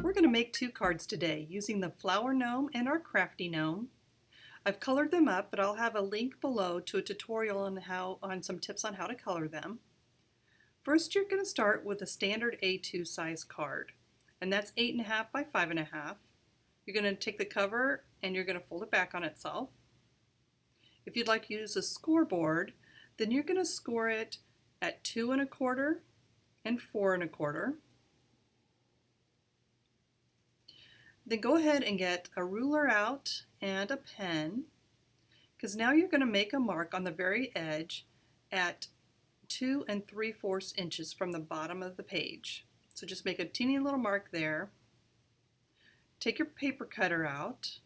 We're going to make two cards today using the flower gnome and our crafty gnome. I've colored them up, but I'll have a link below to a tutorial on some tips on how to color them. First, you're going to start with a standard A2 size card, and that's 8.5 by 5.5. You're going to take the cover and you're going to fold it back on itself. If you'd like to use a scoreboard, then you're going to score it at 2.25 and 4.25. Then go ahead and get a ruler out and a pen, because now you're going to make a mark on the very edge at 2 3/4 inches from the bottom of the page. So just make a teeny little mark there. Take your paper cutter out,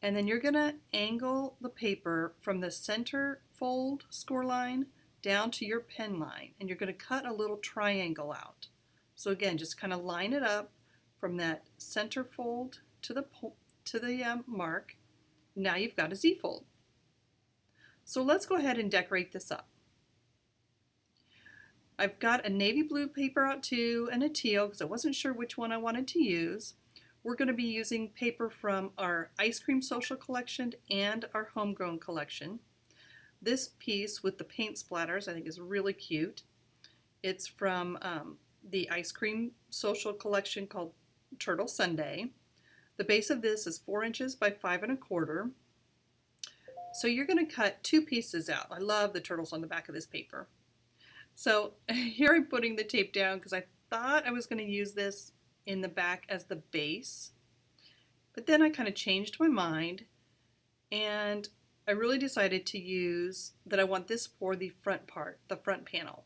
and then you're going to angle the paper from the center fold score line down to your pen line, and you're going to cut a little triangle out. So again, just kind of line it up from that center fold to the mark. Now you've got a Z fold. So let's go ahead and decorate this up. I've got a navy blue paper out too and a teal because I wasn't sure which one I wanted to use. We're going to be using paper from our Ice Cream Social collection and our Homegrown collection. This piece with the paint splatters I think is really cute. It's from the Ice Cream Social collection called Turtle Sunday. The base of this is 4 inches by 5.25. So you're going to cut two pieces out. I love the turtles on the back of this paper. So here I'm putting the tape down because I thought I was going to use this in the back as the base, but then I kind of changed my mind and I really decided to use that I want this for the front part, the front panel.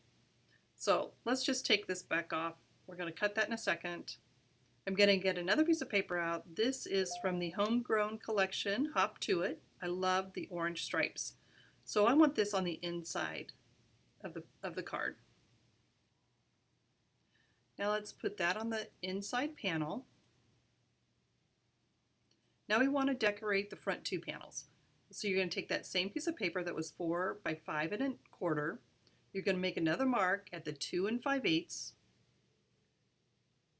So let's just take this back off. We're going to cut that in a second. I'm going to get another piece of paper out. This is from the Homegrown collection, Hop to It. I love the orange stripes. So I want this on the inside of the card. Now let's put that on the inside panel. Now we want to decorate the front two panels. So you're going to take that same piece of paper that was 4 by 5.25. You're going to make another mark at the 2 5/8.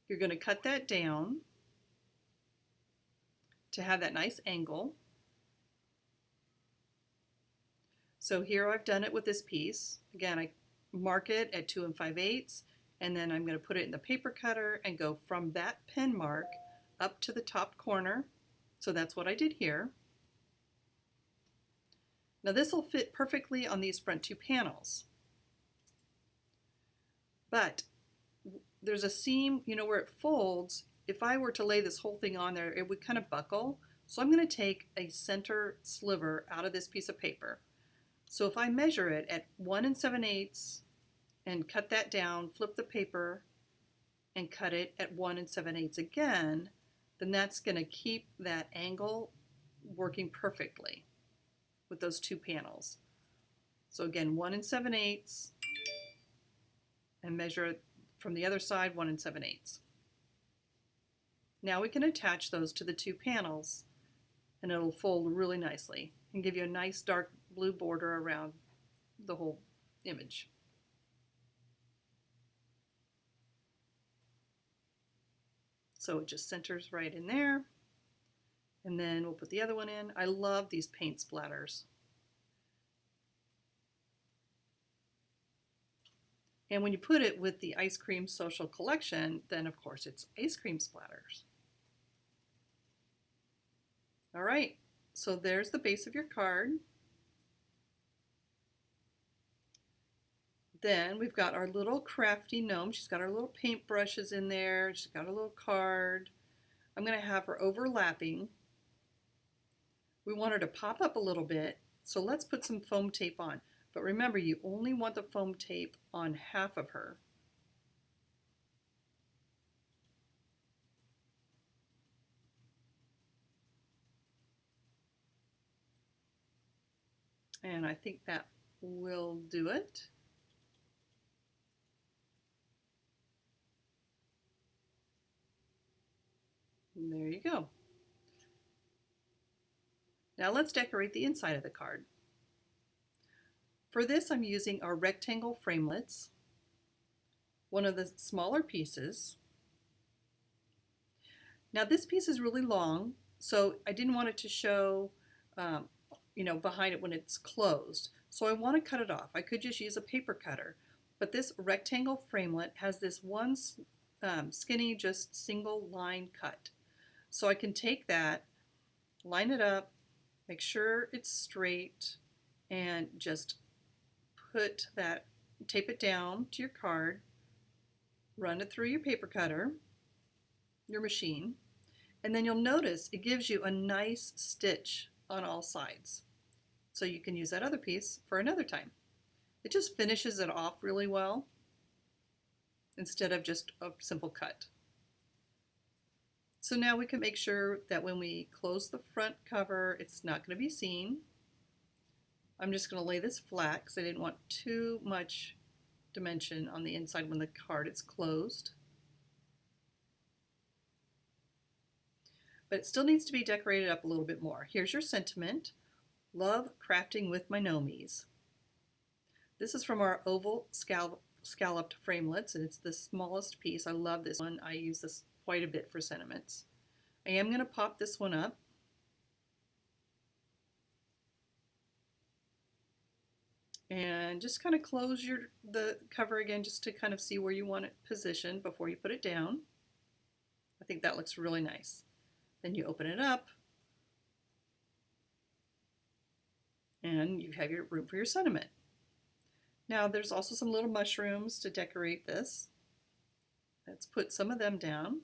You're going to cut that down to have that nice angle. So here I've done it with this piece. Again, I mark it at 2 5/8, and then I'm going to put it in the paper cutter and go from that pen mark up to the top corner. So that's what I did here. Now this will fit perfectly on these front two panels. But there's a seam, where it folds. If I were to lay this whole thing on there, it would kind of buckle. So I'm going to take a center sliver out of this piece of paper. So if I measure it at 1 7/8 and cut that down, flip the paper and cut it at 1 7/8 again, then that's going to keep that angle working perfectly with those two panels. So again, 1 7/8 and measure it from the other side, 1 7/8. Now we can attach those to the two panels and it'll fold really nicely and give you a nice dark blue border around the whole image. So it just centers right in there. And then we'll put the other one in. I love these paint splatters. And when you put it with the Ice Cream Social collection, then of course it's ice cream splatters. All right, so there's the base of your card. Then we've got our little crafty gnome. She's got her little paint brushes in there. She's got a little card. I'm going to have her overlapping. We want her to pop up a little bit, so let's put some foam tape on. But remember, you only want the foam tape on half of her. And I think that will do it. And there you go. Now let's decorate the inside of the card. For this, I'm using our rectangle framelits, one of the smaller pieces, Now this piece is really long, so I didn't want it to show, um, behind it when it's closed. So I want to cut it off. I could just use a paper cutter, but this rectangle framelit has this one skinny, just single line cut. So I can take that, line it up, make sure it's straight, and just tape it down to your card, run it through your paper cutter, your machine, and then you'll notice it gives you a nice stitch on all sides. So you can use that other piece for another time. It just finishes it off really well instead of just a simple cut. So now we can make sure that when we close the front cover, it's not going to be seen. I'm just going to lay this flat because I didn't want too much dimension on the inside when the card is closed. But it still needs to be decorated up a little bit more. Here's your sentiment. Love crafting with my Gnomies. This is from our oval scalloped framelits, and it's the smallest piece. I love this one. I use this quite a bit for sentiments. I am going to pop this one up. And just kind of close the cover again just to kind of see where you want it positioned before you put it down. I think that looks really nice. Then you open it up and you have your room for your sentiment. Now there's also some little mushrooms to decorate this. Let's put some of them down.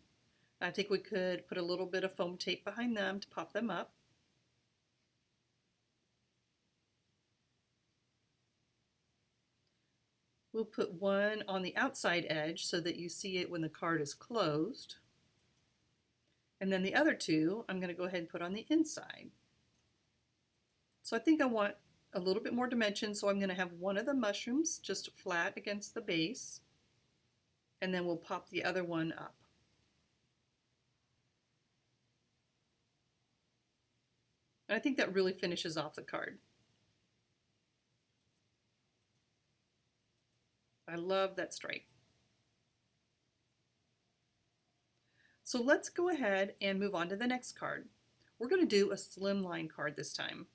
I think we could put a little bit of foam tape behind them to pop them up. We'll put one on the outside edge so that you see it when the card is closed. And then the other two, I'm going to go ahead and put on the inside. So I think I want a little bit more dimension, so I'm going to have one of the mushrooms just flat against the base, and then we'll pop the other one up. And I think that really finishes off the card. I love that stripe. So let's go ahead and move on to the next card. We're going to do a slimline card this time.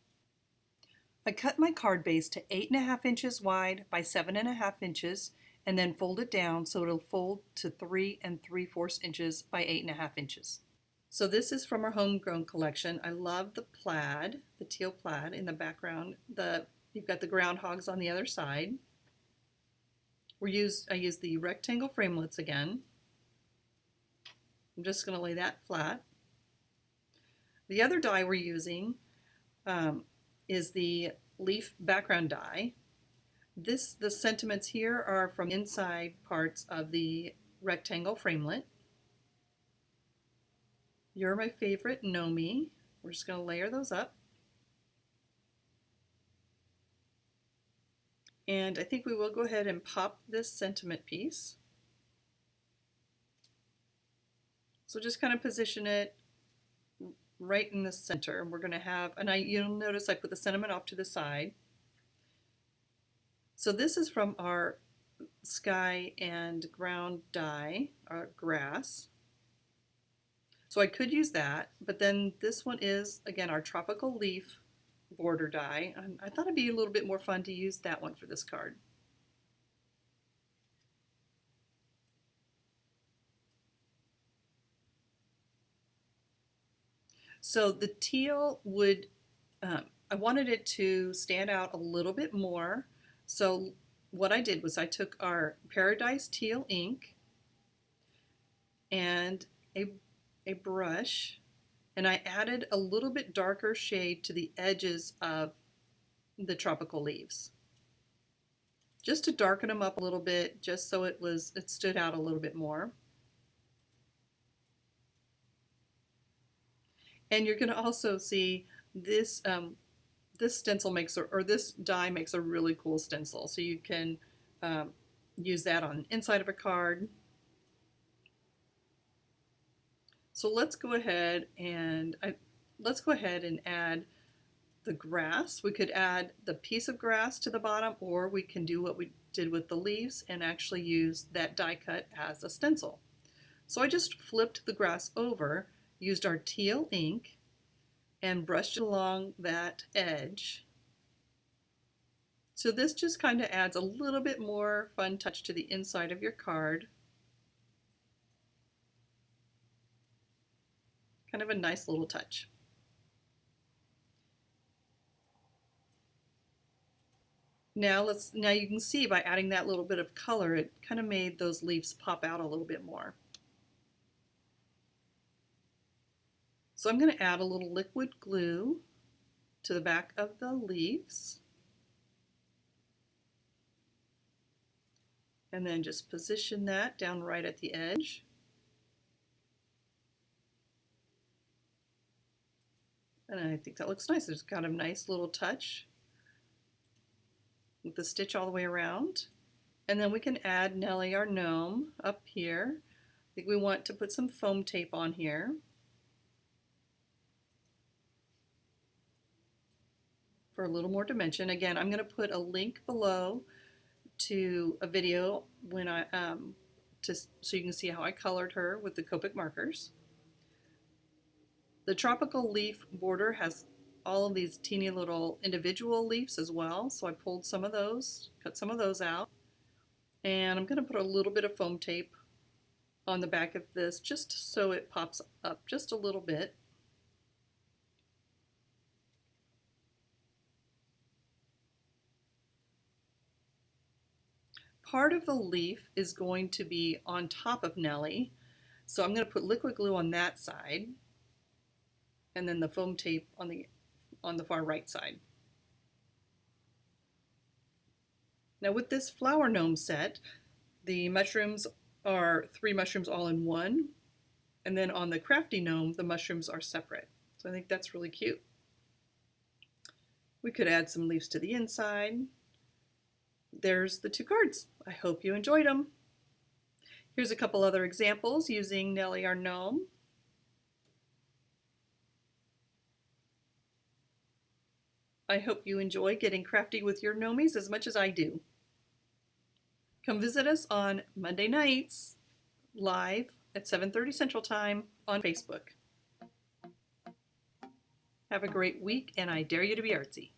I cut my card base to 8.5 inches wide by 7.5 inches and then fold it down so it'll fold to 3 3/4 inches by 8.5 inches. So this is from our homegrown collection. I love the plaid, the teal plaid in the background. You've got the groundhogs on the other side. I use the rectangle framelits again. I'm just going to lay that flat. The other die we're using is the leaf background die. The sentiments here are from inside parts of the rectangle framelit. You're my favorite, Gnomie. We're just going to layer those up. And I think we will go ahead and pop this sentiment piece. So just kind of position it right in the center. We're going to have, you'll notice I put the sentiment off to the side. So this is from our sky and ground die, our grass. So I could use that, but then this one is, again, our tropical leaf border die. I thought it'd be a little bit more fun to use that one for this card. So the teal would, I wanted it to stand out a little bit more. So what I did was I took our Paradise Teal ink and a brush, and I added a little bit darker shade to the edges of the tropical leaves, just to darken them up a little bit, just so it stood out a little bit more. And you're going to also see this this stencil this die makes a really cool stencil, so you can use that on the inside of a card. So let's go ahead and add the grass. We could add the piece of grass to the bottom, or we can do what we did with the leaves and actually use that die cut as a stencil. So I just flipped the grass over used our teal ink and brushed it along that edge. So this just kind of adds a little bit more fun touch to the inside of your card. Kind of a nice little touch. Now you can see by adding that little bit of color, it kind of made those leaves pop out a little bit more. So I'm going to add a little liquid glue to the back of the leaves. And then just position that down right at the edge. And I think that looks nice. It's got a nice little touch with the stitch all the way around. And then we can add Nellie, our gnome, up here. I think we want to put some foam tape on here for a little more dimension. Again, I'm going to put a link below to a video when so you can see how I colored her with the Copic markers. The tropical leaf border has all of these teeny little individual leaves as well, so I pulled some of those, cut some of those out, and I'm going to put a little bit of foam tape on the back of this just so it pops up just a little bit. Part of the leaf is going to be on top of Nellie, so I'm going to put liquid glue on that side and then the foam tape on the far right side. Now with this flower gnome set, the mushrooms are 3 mushrooms all in one, and then on the crafty gnome the mushrooms are separate. So I think that's really cute. We could add some leaves to the inside. There's the 2 cards. I hope you enjoyed them. Here's a couple other examples using Nellie, our gnome. I hope you enjoy getting crafty with your Gnomies as much as I do. Come visit us on Monday nights, live at 7:30 Central Time on Facebook. Have a great week, and I dare you to be artsy.